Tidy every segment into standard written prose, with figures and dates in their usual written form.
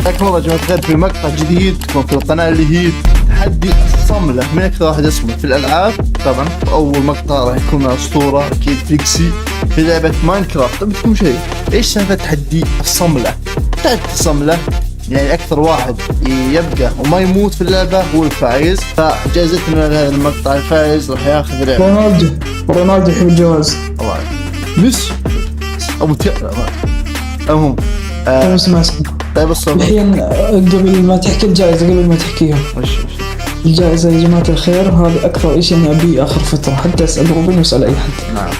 حياكم الله يا جماعة الخير في مقطع جديد في القناة اللي هي تحدي الصملة. من أكثر واحد يصمل في الألعاب طبعا. أول مقطع راح يكون مع أسطورة أكيد فيكسي في لعبة ماينكرافت. بتكون شيء إيش سالفة تحدي الصملة؟ تحدي الصملة يعني أكثر واحد يبقى وما يموت في اللعبة هو الفائز. فجائزتنا لهذا المقطع الفائز راح ياخذ لعبة رونالدو يحب الجواز. الله ميسي أو المهم اسمع طيب الصبر الحين قبل ما تحكي الجائزة، قبل ما تحكيها وش الجائزة يا جماعة الخير، هذا أكثر إشي أنا أبيه آخر فترة، حتى أسأل روبن وأسأل أي حد. نعم.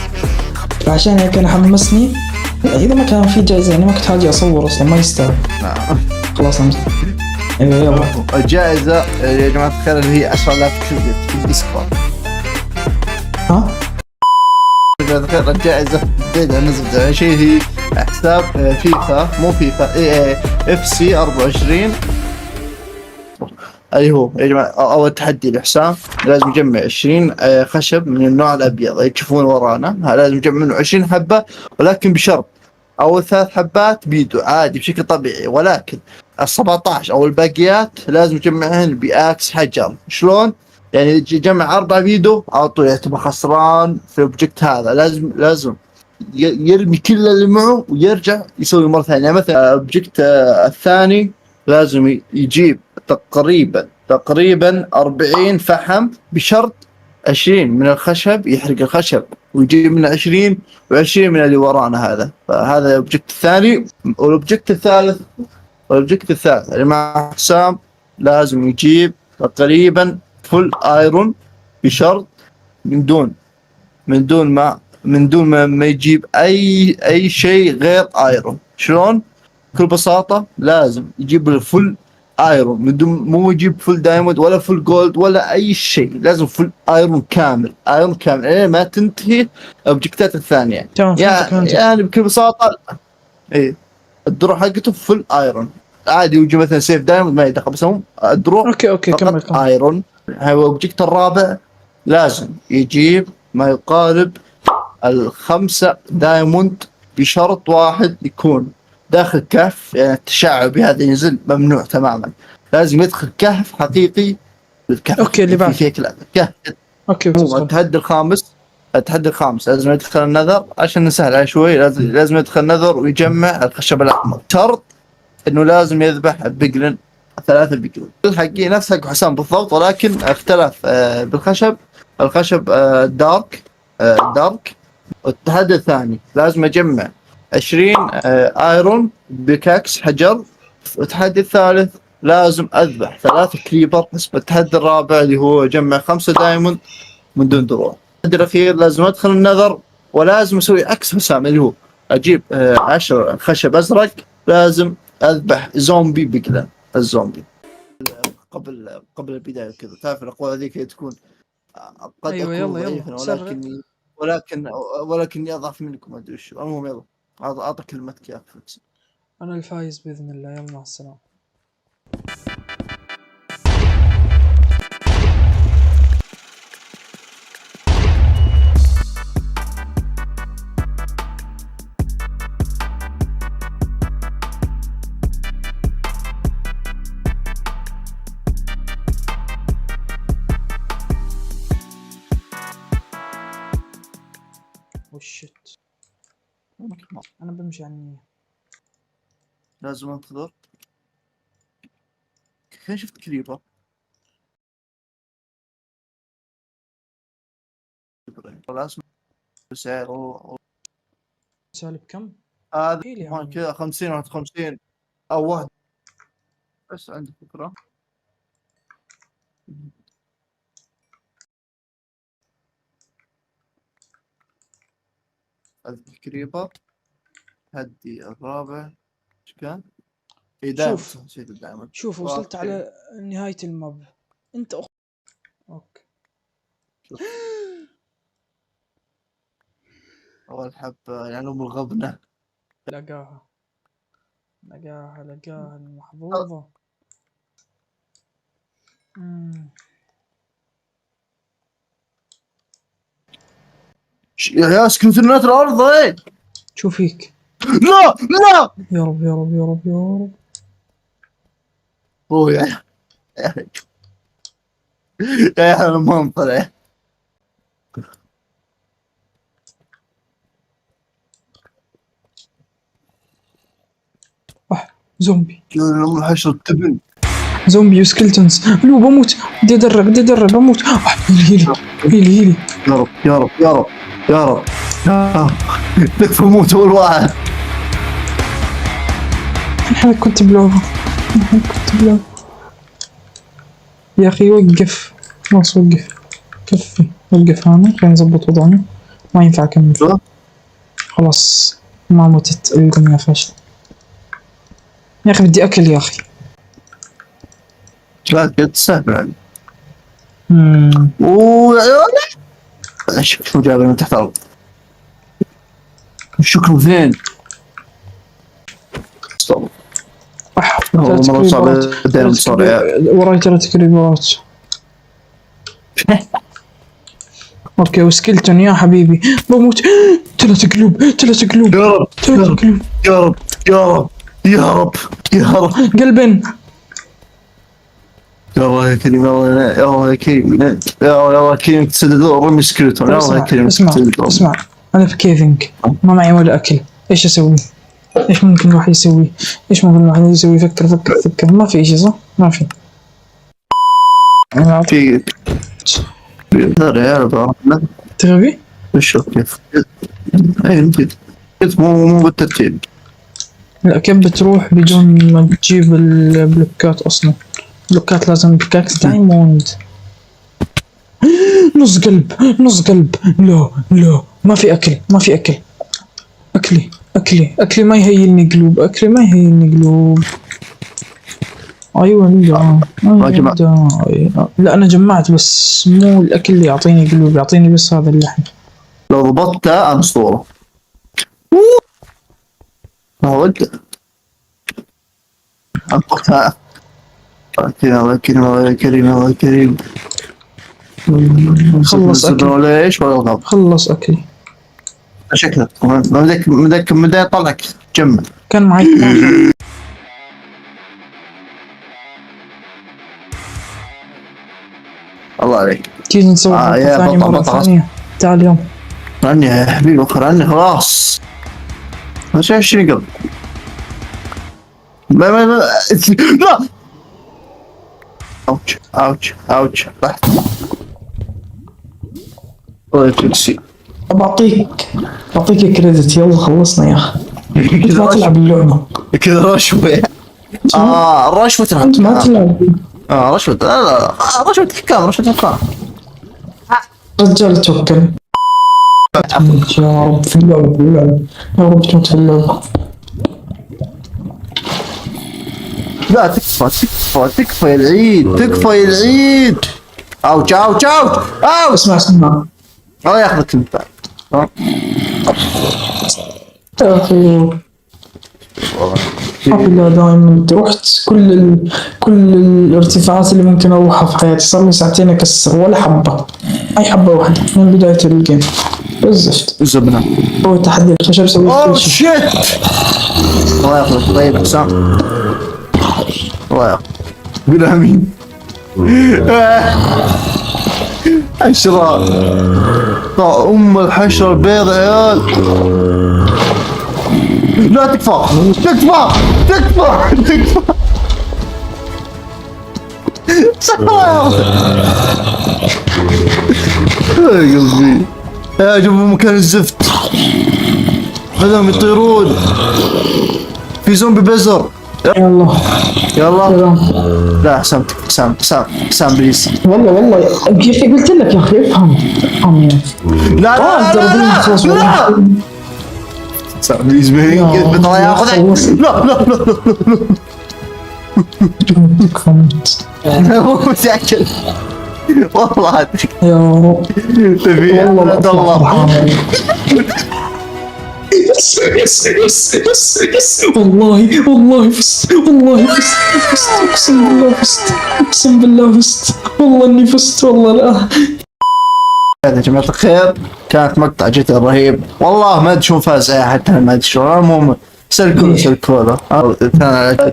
عشان هيك أنا حمسني. إذا ما كان في جائزة يعني ما كنت حاجة أصور أصلا، ما يستاهل. نعم. خلاص أمس. أيوة يلا. الجائزة يا جماعة الخير اللي هي 10,000 كريدت في الديسكورد. ها؟ يا جماعة الخير الجائزة بدأ نزلت شيء هي حساب فيفا مو فيفا FC 24 اللي هو يا جماعة أول تحدي لحسام لازم يجمع 20 خشب من النوع الأبيض اللي تشوفون ورانا. لازم يجمع منه 20 حبة، ولكن بشرط أول 3 حبات بيدو عادي بشكل طبيعي، ولكن ال17 أو الباقيات لازم يجمعهن بأكس حجر. شلون؟ يعني يجمع 4 بيدو على طول يعتبر خسران في البروجكت هذا. لازم يرمي كل اللي معه ويرجع يسوي مرة ثانية. يعني مثلا البروجكت الثاني لازم يجيب تقريبا 40 فحم بشرط 20 من الخشب يحرق الخشب، ويجيب من 20 و20 من اللي ورانا. هذا البروجكت الثاني. والبروجكت الثالث اللي مع حسام لازم يجيب تقريبا فل ايرون بشرط من دون ما يجيب اي شيء غير ايرون. شلون؟ بكل بساطة لازم يجيب الفل ايرون من دون، مو يجيب فل دايموند ولا فل جولد ولا اي شيء، لازم فل ايرون كامل لين ما تنتهي البروجكتات الثانية. تمام فهمتك. يعني بكل بساطة ايه الدروع حقته فل ايرون عادي، ويجي مثلا سيف دايموند ما يدخل، بس هم الدروع اوكي كمل. فقط ايرون. هو البروجكت الرابع لازم يجيب ما يقارب 5 دايموند بشرط واحد، يكون داخل كهف. يعني التشعب هذا ينزل ممنوع تماما، لازم يدخل كهف حقيقي بالكهف. اوكي اللي بعد. في كهف. اوكي التحدي الخامس لازم يدخل النذر. عشان نسهل عليه شوي لازم يدخل النذر ويجمع الخشب الأحمر. شرط إنه لازم يذبح بيجلن 3 بيجلن الحقيقي نفس حق حسام بالضبط، ولكن اختلف بالخشب. الخشب دارك. والتحدي الثاني لازم أجمع 20 ايرون بكاكس حجر. والتحدي الثالث لازم أذبح 3 كريبر. التحدي الرابع اللي هو أجمع 5 دايموند من دون دروع. التحدي الأخير لازم أدخل النذر، ولازم أسوي عكس حسام اللي هو أجيب 10 خشب أزرق. لازم أذبح زومبي بقلة الزومبي قبل البداية كذا. تعرف الأقوال هذيك تكون قد أيوة أكون يلا ضعيفا، ولكني أضعف منكم ما أدري شو. المهم يلا أعطى كلمتك يا فلكس. أنا الفايز بإذن الله. يلا مع السلامة. وشت أنا بمشي عني. لازم أنتظر. فين شفت كريبر؟ لازم سعره سالب كم؟ هذا هيلي عم. كذا 50 أو 51 أو واحد. بس عندي فكرة. الكريبر هدي الرابع ايش كان؟ شوف نسيت الدايموند. وصلت على نهاية الماب. انت اوكي. أول حبة يعني أم الغبنة. لقاها المحظوظة. يا سكنت النت الأرض. شو فيك؟ لا لا يا رب يا رب يا رب يا رب. اوه يا يا المهم طلع. زومبي حشرة تبن. زومبي وسكلتونز. لو بموت، بدي ادرب بدي ادرب بموت. هيلي هيلي هيلي. يا رب يا رب يا رب يا رب تكفى موت اول واحد. انا كنت بلوفا، يا اخي وقف، خلاص وقف، كفي وقف هنا. خلينا نظبط وضعنا، ما ينفع اكمل خلاص. ما متت الدنيا فاشل يا اخي. بدي اكل يا اخي. لا قد سهل يعني. اوه شو جابني من تحت الارض. شكرا فين؟ والله مرة صعبة دايما صار وراي 3 كريبرات. اوكي وسكلتون يا حبيبي بموت. 3 قلوب يا رب يا رب يا رب يا رب يا رب قلبين. يا الله يا كريم، يا الله يا كريم، يا الله كريم تسددوا رمي سكرتون. يا الله يا كريم اسمع انا في كيفنج، ما معي ولا اكل. ايش اسوي؟ ايش ممكن الواحد يسوي؟ فكر. ما في اشي صح؟ ما في. انا في تغبي؟ وش كيف؟ اي انت كيف مو بالترتيب. لا كيف بتروح بدون ما تجيب البلوكات اصلا؟ بلوكات لازم بكاكس دايموند. نص قلب. لا ما في اكل. اكلي ما يهيلني قلوب. ايوه لا انا جمعت، بس مو الاكل اللي يعطيني قلوب، يعطيني بس هذا اللحم. لو ضبطته انا اسطوره. ما هو انت انطقها. الله كريم. خلص اكل ولا ايش ولا غلط. خلص اكلي شكلك بدك يطلعك جمع. كان معي 12. الله عليك. تيجي نسوي ثانية مرة ثانية. تعال اليوم. عني يا حبيبي اخر عني خلاص. بس 20 قبل. لا اوتش رحت. الله يفكسي. بعطيك كريدت. يلا خلصنا يا اخي. انت ما تلعب اللعبة كذا رشوة. رشوة انت ما تلعب. رشوة. لا رشوة حكام. رجال توكل. يا رب في اللعبة يا رب تموت في اللعبة. لا تكفى يا العيد. اوتش. اسمع الله ياخذك انت. يا اخي لا دائما رحت كل الارتفاعات اللي ممكن اروحها في حياتي. صار لي ساعتين اكسر ولا حبة، اي حبة واحدة من بداية الجيم. بالزفت زبنة. هو تحدي الخشب سويت اوه شيت. الله ياخذك. طيب حسام الله ياخذك. قول امين. حشرة ام الحشرة البيض يا عيال. لا تكفى. يا قلبي يا جنب مكان الزفت. بدهم يطيرون. في زومبي بزر. يلا لا حسام بليز. والله يا اخي قلت لك يا اخي افهم يعني. لا حسام بليز بطلع ياخذك. لا مو متأكد والله. يا رب تبي والله والله فزت اقسم بالله فزت والله اني فزت والله. لا يا جماعة الخير، كانت مقطع جدا رهيب والله، ما ادري شو فاز حتى ما ادري شو. المهم سلكوا له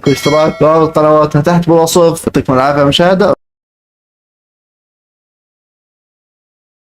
اشتراك، رابط قنواتنا تحت بالوصف. يعطيكم العافية مشاهدة.